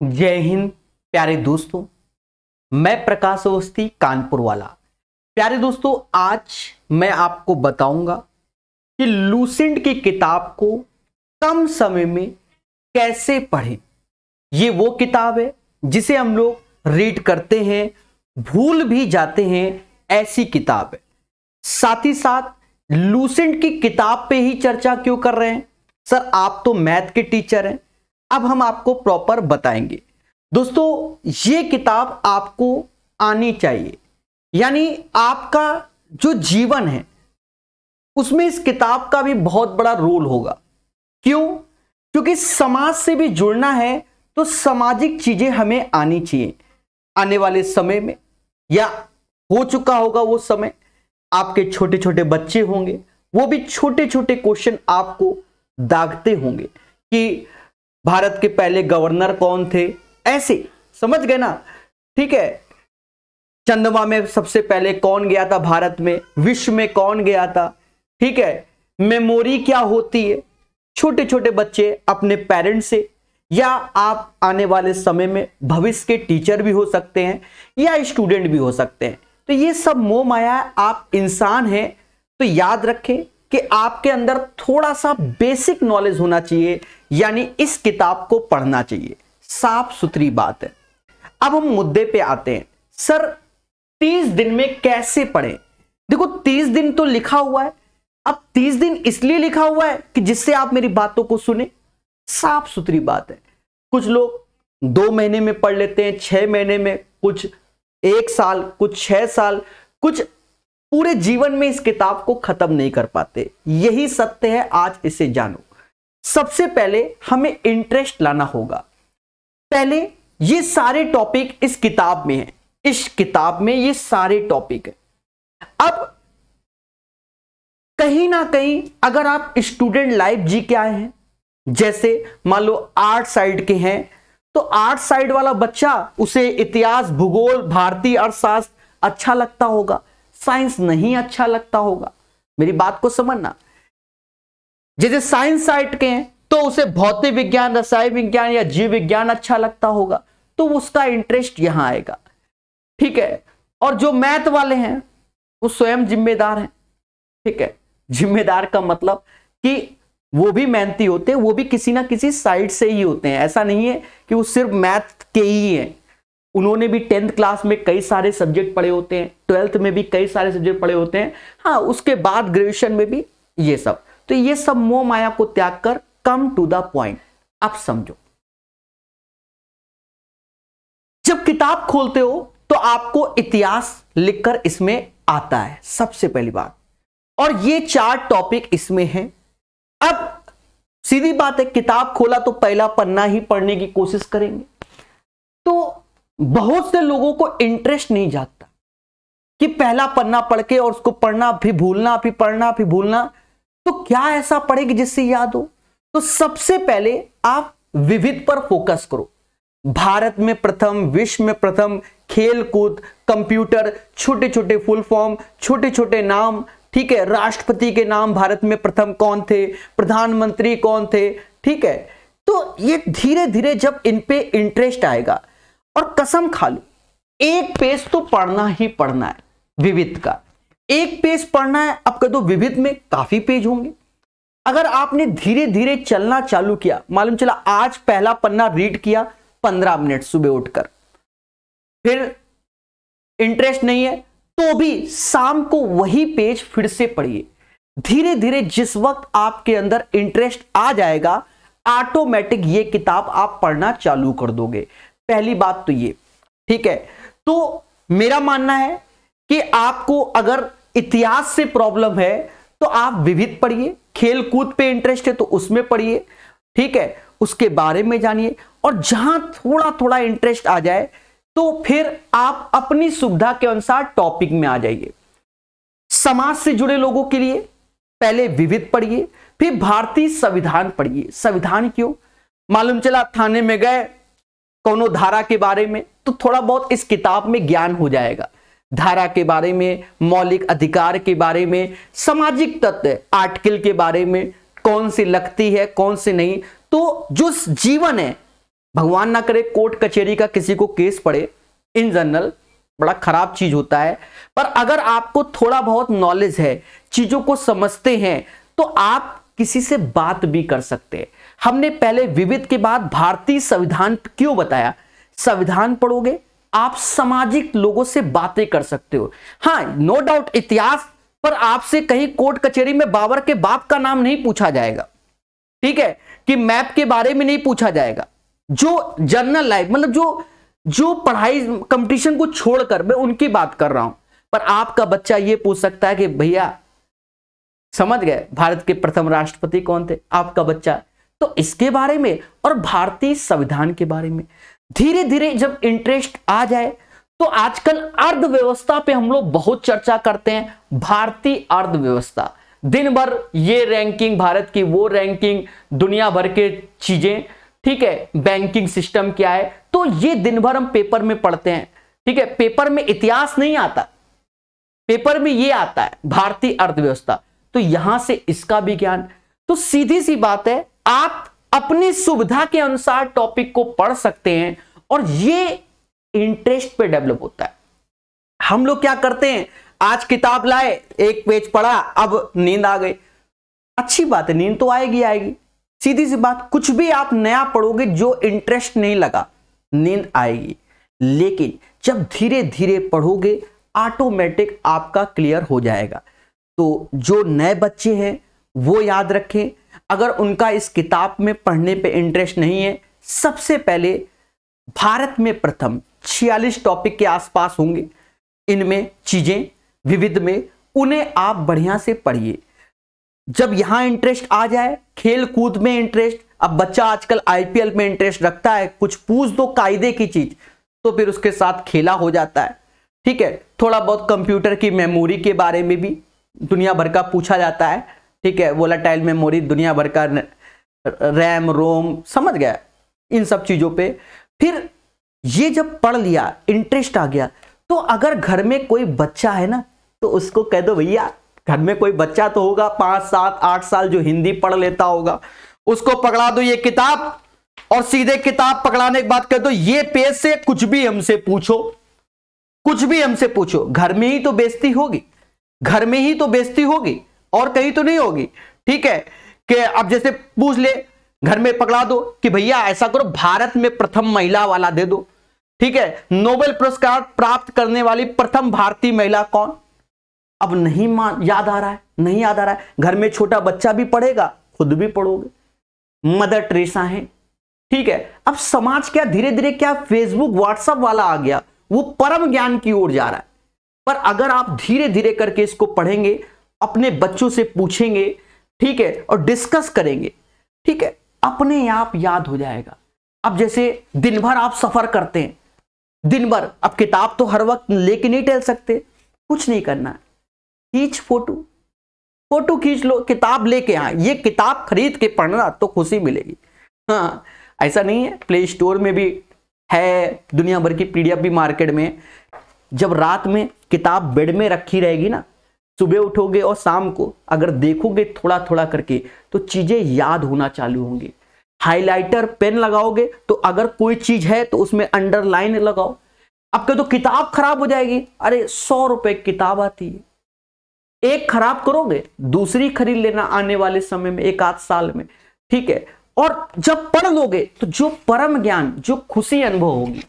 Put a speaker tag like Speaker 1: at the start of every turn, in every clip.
Speaker 1: जय हिंद प्यारे दोस्तों। मैं प्रकाश अवस्थी कानपुर वाला। प्यारे दोस्तों, आज मैं आपको बताऊंगा कि लूसेंट की किताब को कम समय में कैसे पढ़ें। ये वो किताब है जिसे हम लोग रीड करते हैं, भूल भी जाते हैं, ऐसी किताब है। साथ ही साथ लूसेंट की किताब पे ही चर्चा क्यों कर रहे हैं सर? आप तो मैथ के टीचर हैं। अब हम आपको प्रॉपर बताएंगे। दोस्तों, ये किताब आपको आनी चाहिए, यानी आपका जो जीवन है उसमें इस किताब का भी बहुत बड़ा रोल होगा। क्यों? क्योंकि समाज से भी जुड़ना है तो सामाजिक चीजें हमें आनी चाहिए। आने वाले समय में या हो चुका होगा वो समय, आपके छोटे छोटे बच्चे होंगे, वो भी छोटे छोटे क्वेश्चन आपको दागते होंगे कि भारत के पहले गवर्नर कौन थे, ऐसे समझ गए ना? ठीक है, चंद्रमा में सबसे पहले कौन गया था भारत में, विश्व में कौन गया था, ठीक है, मेमोरी क्या होती है। छोटे छोटे बच्चे अपने पेरेंट्स से, या आप आने वाले समय में भविष्य के टीचर भी हो सकते हैं या स्टूडेंट भी हो सकते हैं, तो ये सब मोह माया है। आप इंसान हैं तो याद रखें कि आपके अंदर थोड़ा सा बेसिक नॉलेज होना चाहिए, यानी इस किताब को पढ़ना चाहिए। साफ सुथरी बात है। अब हम मुद्दे पे आते हैं। सर 30 दिन में कैसे पढ़ें? देखो, 30 दिन तो लिखा हुआ है। अब 30 दिन इसलिए लिखा हुआ है कि जिससे आप मेरी बातों को सुने। साफ सुथरी बात है। कुछ लोग 2 महीने में पढ़ लेते हैं, 6 महीने में, कुछ 1 साल, कुछ 6 साल, कुछ पूरे जीवन में इस किताब को खत्म नहीं कर पाते। यही सत्य है, आज इसे जानो। सबसे पहले हमें इंटरेस्ट लाना होगा। पहले ये सारे टॉपिक इस किताब में हैं। इस किताब में ये सारे टॉपिक हैं। अब कहीं ना कहीं अगर आप स्टूडेंट लाइफ जी के आए हैं, जैसे मान लो आर्ट साइड के हैं, तो आर्ट साइड वाला बच्चा, उसे इतिहास, भूगोल, भारतीय अर्थशास्त्र अच्छा लगता होगा, साइंस नहीं अच्छा लगता होगा। मेरी बात को समझना। जैसे साइंस साइड के हैं तो उसे भौतिक विज्ञान, रसायन विज्ञान या जीव विज्ञान अच्छा लगता होगा, तो उसका इंटरेस्ट यहां आएगा। ठीक है। और जो मैथ वाले हैं वो स्वयं जिम्मेदार हैं। ठीक है। जिम्मेदार का मतलब कि वो भी मेहनती होते हैं, वो भी किसी ना किसी साइड से ही होते हैं। ऐसा नहीं है कि वो सिर्फ मैथ के ही हैं। उन्होंने भी 10th क्लास में कई सारे सब्जेक्ट पढ़े होते हैं, 12th में भी कई सारे सब्जेक्ट पढ़े होते हैं, हाँ, उसके बाद ग्रेजुएशन में भी ये सब। तो ये सब मोह माया को त्याग कर कम टू द पॉइंट। अब समझो, जब किताब खोलते हो तो आपको इतिहास लिखकर इसमें आता है, सबसे पहली बात। और ये 4 टॉपिक इसमें हैं। अब सीधी बात है, किताब खोला तो पहला पन्ना ही पढ़ने की कोशिश करेंगे, तो बहुत से लोगों को इंटरेस्ट नहीं जागता कि पहला पन्ना पढ़ के और उसको पढ़ना, फिर भूलना, फिर पढ़ना, फिर भूलना। तो क्या ऐसा पढ़ेगी जिससे याद हो? तो सबसे पहले आप विविध पर फोकस करो। भारत में प्रथम, विश्व में प्रथम, खेल कूद, कंप्यूटर, छोटे छोटे फुल फॉर्म, छोटे छोटे नाम, ठीक है, राष्ट्रपति के नाम भारत में प्रथम कौन थे, प्रधानमंत्री कौन थे, ठीक है। तो ये धीरे धीरे जब इन पे इंटरेस्ट आएगा, और कसम खा लो, एक पेज तो पढ़ना ही पढ़ना है विविध का। एक पेज पढ़ना है। अब कह दो विविध में काफी पेज होंगे। अगर आपने धीरे धीरे चलना चालू किया, मालूम चला आज पहला पन्ना रीड किया 15 मिनट सुबह उठकर, फिर इंटरेस्ट नहीं है तो भी शाम को वही पेज फिर से पढ़िए। धीरे धीरे जिस वक्त आपके अंदर इंटरेस्ट आ जाएगा, ऑटोमेटिक ये किताब आप पढ़ना चालू कर दोगे। पहली बात तो ये, ठीक है। तो मेरा मानना है कि आपको अगर इतिहास से प्रॉब्लम है तो आप विविध पढ़िए, खेल कूद पे इंटरेस्ट है तो उसमें पढ़िए, ठीक है, उसके बारे में जानिए। और जहां थोड़ा थोड़ा इंटरेस्ट आ जाए तो फिर आप अपनी सुविधा के अनुसार टॉपिक में आ जाइए। समाज से जुड़े लोगों के लिए पहले विविध पढ़िए, फिर भारतीय संविधान पढ़िए। संविधान क्यों? मालूम चला थाने में गए, कोनो धारा के बारे में, तो थोड़ा बहुत इस किताब में ज्ञान हो जाएगा। धारा के बारे में, मौलिक अधिकार के बारे में, सामाजिक तत्व आर्टिकल के बारे में, कौन सी लगती है कौन सी नहीं। तो जो जीवन है भगवान ना करे कोर्ट कचहरी का किसी को केस पड़े, इन जनरल बड़ा खराब चीज होता है। पर अगर आपको थोड़ा बहुत नॉलेज है, चीजों को समझते हैं, तो आप किसी से बात भी कर सकते हैं। हमने पहले विविध के बाद भारतीय संविधान क्यों बताया? संविधान पढ़ोगे आप सामाजिक लोगों से बातें कर सकते हो। हाँ, नो डाउट इतिहास पर आपसे कहीं कोर्ट कचहरी में बाबर के बाप का नाम नहीं पूछा जाएगा, ठीक है, कि मैप के बारे में नहीं पूछा जाएगा। जो जनरल लाइफ मतलब जो पढ़ाई कंपटीशन को छोड़कर मैं उनकी बात कर रहा हूं। पर आपका बच्चा ये पूछ सकता है कि भैया समझ गए भारत के प्रथम राष्ट्रपति कौन थे, आपका बच्चा, तो इसके बारे में और भारतीय संविधान के बारे में धीरे धीरे जब इंटरेस्ट आ जाए तो आजकल अर्थव्यवस्था पे हम लोग बहुत चर्चा करते हैं। भारतीय अर्थव्यवस्था, दिन भर ये रैंकिंग भारत की, वो रैंकिंग, दुनिया भर के चीजें, ठीक है, बैंकिंग सिस्टम क्या है, तो ये दिन भर हम पेपर में पढ़ते हैं, ठीक है। पेपर में इतिहास नहीं आता, पेपर में ये आता है भारतीय अर्थव्यवस्था, तो यहां से इसका भी ज्ञान। तो सीधी सी बात है, आप अपनी सुविधा के अनुसार टॉपिक को पढ़ सकते हैं और ये इंटरेस्ट पे डेवलप होता है। हम लोग क्या करते हैं, आज किताब लाए, एक पेज पढ़ा, अब नींद आ गई। अच्छी बात है, नींद तो आएगी आएगी, सीधी सी बात। कुछ भी आप नया पढ़ोगे जो इंटरेस्ट नहीं लगा, नींद आएगी। लेकिन जब धीरे धीरे पढ़ोगे ऑटोमेटिक आपका क्लियर हो जाएगा। तो जो नए बच्चे हैं वो याद रखें, अगर उनका इस किताब में पढ़ने पे इंटरेस्ट नहीं है, सबसे पहले भारत में प्रथम 46 टॉपिक के आसपास होंगे, इनमें चीजें विविध में, उन्हें आप बढ़िया से पढ़िए। जब यहां इंटरेस्ट आ जाए, खेल कूद में इंटरेस्ट, अब बच्चा आजकल आईपीएल में इंटरेस्ट रखता है, कुछ पूछ दो कायदे की चीज तो फिर उसके साथ खेला हो जाता है, ठीक है। थोड़ा बहुत कंप्यूटर की मेमोरी के बारे में भी दुनिया भर का पूछा जाता है, ठीक है, वोलेटाइल मेमोरी, दुनिया भर का रैम रोम, समझ गया, इन सब चीजों पे। फिर ये जब पढ़ लिया, इंटरेस्ट आ गया, तो अगर घर में कोई बच्चा है ना, तो उसको कह दो भैया, घर में कोई बच्चा तो होगा 5, 7, 8 साल जो हिंदी पढ़ लेता होगा, उसको पकड़ा दो ये किताब और सीधे किताब पकड़ाने के बाद कह दो ये पेज से कुछ भी हमसे पूछो, कुछ भी हमसे पूछो। घर में ही तो बेइज्जती होगी, घर में ही तो बेइज्जती होगी, और कहीं तो नहीं होगी, ठीक है। कि अब जैसे पूछ ले, घर में पकड़ा दो कि भैया ऐसा करो भारत में प्रथम महिला वाला दे दो, ठीक है, नोबेल पुरस्कार प्राप्त करने वाली प्रथम भारतीय महिला कौन, अब नहीं याद आ रहा है, नहीं याद आ रहा है। घर में छोटा बच्चा भी पढ़ेगा, खुद भी पढ़ोगे, मदर टेरेसा है, ठीक है। अब समाज क्या धीरे धीरे क्या फेसबुक व्हाट्सएप वाला आ गया, वो परम ज्ञान की ओर जा रहा है। पर अगर आप धीरे धीरे करके इसको पढ़ेंगे, अपने बच्चों से पूछेंगे, ठीक है, और डिस्कस करेंगे, ठीक है, अपने आप याद हो जाएगा। अब जैसे दिन भर आप सफर करते हैं, दिन भर, अब किताब तो हर वक्त लेके नहीं टहल सकते, कुछ नहीं करना है, खींच फोटो खींच लो, किताब लेके आ, ये किताब खरीद के पढ़ना तो खुशी मिलेगी। हाँ, ऐसा नहीं है, प्ले स्टोर में भी है, दुनिया भर की पीडीएफ भी मार्केट में। जब रात में किताब बेड में रखी रहेगी ना, सुबह उठोगे और शाम को अगर देखोगे थोड़ा थोड़ा करके, तो चीजें याद होना चालू होंगी। हाइलाइटर पेन लगाओगे तो अगर कोई चीज है तो उसमें अंडरलाइन लगाओ। अब कह दो किताब खराब हो जाएगी, अरे 100 रुपए किताब आती है, एक खराब करोगे दूसरी खरीद लेना आने वाले समय में, 1 आध साल में, ठीक है। और जब पढ़ लोगे तो जो परम ज्ञान, जो खुशी अनुभव होगी,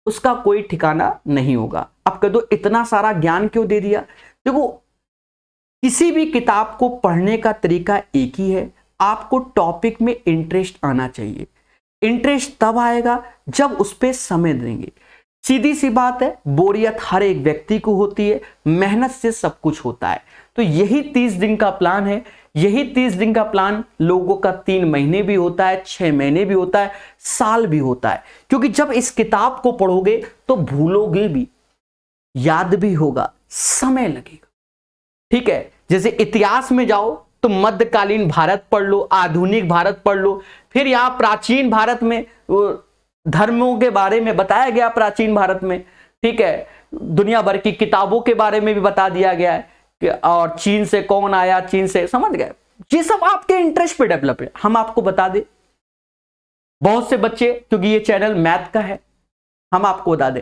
Speaker 1: उसका कोई ठिकाना नहीं होगा। अब कह दो इतना सारा ज्ञान क्यों दे दिया? देखो, किसी भी किताब को पढ़ने का तरीका एक ही है, आपको टॉपिक में इंटरेस्ट आना चाहिए। इंटरेस्ट तब आएगा जब उस पर समय देंगे। सीधी सी बात है, बोरियत हर एक व्यक्ति को होती है, मेहनत से सब कुछ होता है। तो यही 30 दिन का प्लान है, यही 30 दिन का प्लान लोगों का 3 महीने भी होता है, 6 महीने भी होता है, साल भी होता है। क्योंकि जब इस किताब को पढ़ोगे तो भूलोगे भी, याद भी होगा, समय लगेगा, ठीक है। जैसे इतिहास में जाओ तो मध्यकालीन भारत पढ़ लो, आधुनिक भारत पढ़ लो, फिर यहां प्राचीन भारत में धर्मों के बारे में बताया गया, प्राचीन भारत में, ठीक है, दुनिया भर की किताबों के बारे में भी बता दिया गया है, और चीन से कौन आया, चीन से, समझ गए। ये सब आपके इंटरेस्ट पे डेवलप है, हम आपको बता दें बहुत से बच्चे, क्योंकि ये चैनल मैथ का है, हम आपको बता दें,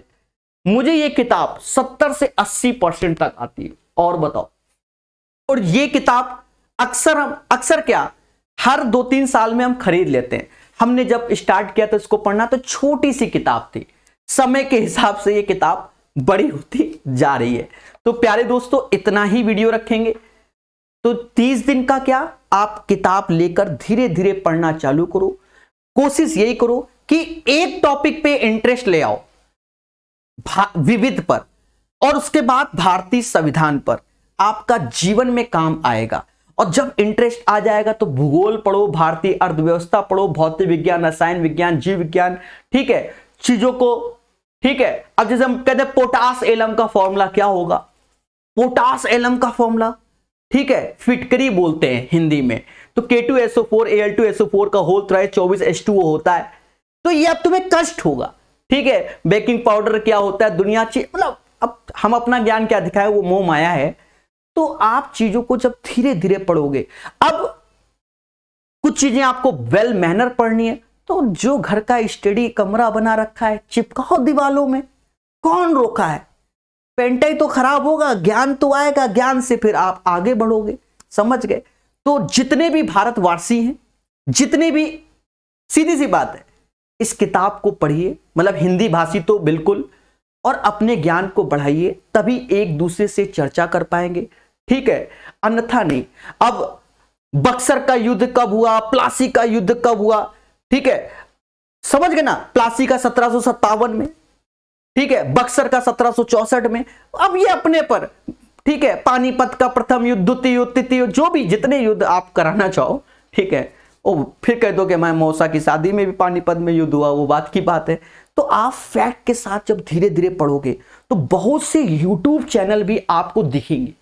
Speaker 1: मुझे ये किताब 70 से 80% तक आती है। और बताओ, और ये किताब अक्सर क्या, हर 2-3 साल में हम खरीद लेते हैं। हमने जब स्टार्ट किया तो इसको पढ़ना तो छोटी सी किताब थी, समय के हिसाब से ये किताब बड़ी होती जा रही है। तो प्यारे दोस्तों, इतना ही वीडियो रखेंगे। तो 30 दिन का क्या, आप किताब लेकर धीरे धीरे पढ़ना चालू करो। कोशिश यही करो कि एक टॉपिक पे इंटरेस्ट ले आओ, विविध पर, और उसके बाद भारतीय संविधान पर, आपका जीवन में काम आएगा। और जब इंटरेस्ट आ जाएगा तो भूगोल पढ़ो, भारतीय अर्थव्यवस्था पढ़ो, भौतिक विज्ञान, रसायन विज्ञान, जीव विज्ञान, ठीक है, चीजों को, ठीक है। अब जैसे हम कहते हैं पोटास एलम का फॉर्मूला क्या होगा, पोटास एलम का फॉर्मूला, ठीक है, फिटकरी बोलते हैं हिंदी में। तो K2SO4 Al2SO4 का होल 24 H2O होता है। तो ये अब तुम्हें कष्ट होगा, ठीक है। बेकिंग पाउडर क्या होता है, दुनिया मतलब अब हम अपना ज्ञान क्या दिखाए, वो मोह माया है। तो आप चीजों को जब धीरे धीरे पढ़ोगे, अब कुछ चीजें आपको वेल मैनर पढ़नी है, तो जो घर का स्टडी कमरा बना रखा है चिपकाओ दीवालों में, कौन रोका है। पेंटाई तो खराब होगा, ज्ञान तो आएगा, ज्ञान से फिर आप आगे बढ़ोगे, समझ गए। तो जितने भी भारतवासी हैं, जितने भी, सीधी सी बात है, इस किताब को पढ़िए, मतलब हिंदी भाषी तो बिल्कुल, और अपने ज्ञान को बढ़ाइए, तभी एक दूसरे से चर्चा कर पाएंगे, ठीक है, अन्यथा नहीं। अब बक्सर का युद्ध कब हुआ, प्लासी का युद्ध कब हुआ, ठीक है, समझ गए ना, प्लासी का 1757 में, ठीक है, बक्सर का 1764 में। अब ये अपने पर, ठीक है, पानीपत का प्रथम युद्ध, द्वितीय युद्ध, तृतीय युद्ध, जो भी जितने युद्ध आप कराना चाहो, ठीक है, ओ फिर कह दो कि मैं मौसा की शादी में भी पानीपत में युद्ध हुआ, वो बात की बात है। तो आप फैक्ट के साथ जब धीरे धीरे पढ़ोगे तो बहुत से यूट्यूब चैनल भी आपको दिखेंगे,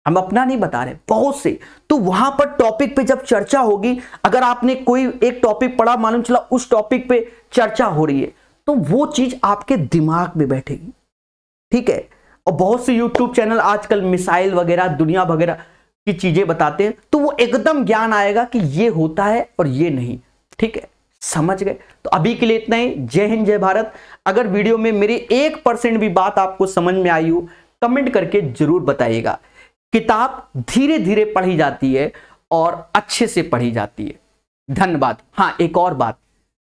Speaker 1: हम अपना नहीं बता रहे, बहुत से। तो वहां पर टॉपिक पे जब चर्चा होगी, अगर आपने कोई एक टॉपिक पढ़ा, मालूम चला उस टॉपिक पे चर्चा हो रही है, तो वो चीज आपके दिमाग में बैठेगी, ठीक है। और बहुत से यूट्यूब चैनल आजकल मिसाइल वगैरह, दुनिया वगैरह की चीजें बताते हैं, तो वो एकदम ज्ञान आएगा कि ये होता है और ये नहीं, ठीक है, समझ गए। तो अभी के लिए इतना ही। जय हिंद, जय भारत। अगर वीडियो में मेरी 1% भी बात आपको समझ में आई हो, कमेंट करके जरूर बताइएगा। किताब धीरे धीरे पढ़ी जाती है और अच्छे से पढ़ी जाती है। धन्यवाद। हाँ, एक और बात,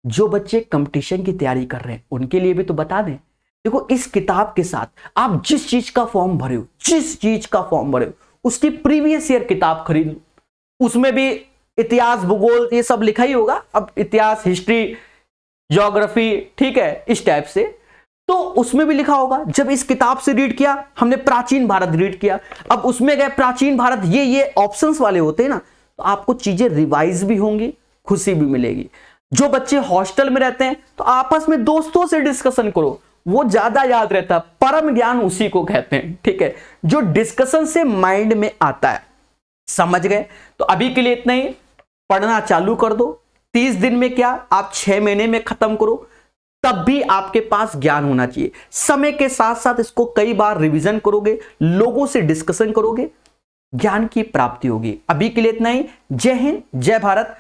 Speaker 1: जो बच्चे कंपटीशन की तैयारी कर रहे हैं उनके लिए भी तो बता दें। देखो, इस किताब के साथ आप जिस चीज का फॉर्म भरे हो, जिस चीज का फॉर्म भरे हो, उसकी प्रीवियस ईयर किताब खरीद लो। उसमें भी इतिहास, भूगोल, ये सब लिखा ही होगा। अब इतिहास, हिस्ट्री, ज्योग्राफी, ठीक है, इस टाइप से, तो उसमें भी लिखा होगा। जब इस किताब से रीड किया हमने, प्राचीन भारत रीड किया, अब उसमें गए प्राचीन भारत, ये ऑप्शंस वाले होते हैं ना, तो आपको चीजें रिवाइज भी होंगी, खुशी भी मिलेगी। जो बच्चे हॉस्टल में रहते हैं तो आपस में दोस्तों से डिस्कशन करो, वो ज्यादा याद रहता है। परम ज्ञान उसी को कहते हैं, ठीक है, जो डिस्कशन से माइंड में आता है, समझ गए। तो अभी के लिए इतना ही, पढ़ना चालू कर दो। 30 दिन में क्या, आप 6 महीने में खत्म करो, तब भी आपके पास ज्ञान होना चाहिए। समय के साथ साथ इसको कई बार रिवीजन करोगे, लोगों से डिस्कशन करोगे, ज्ञान की प्राप्ति होगी। अभी के लिए इतना ही। जय हिंद, जय भारत।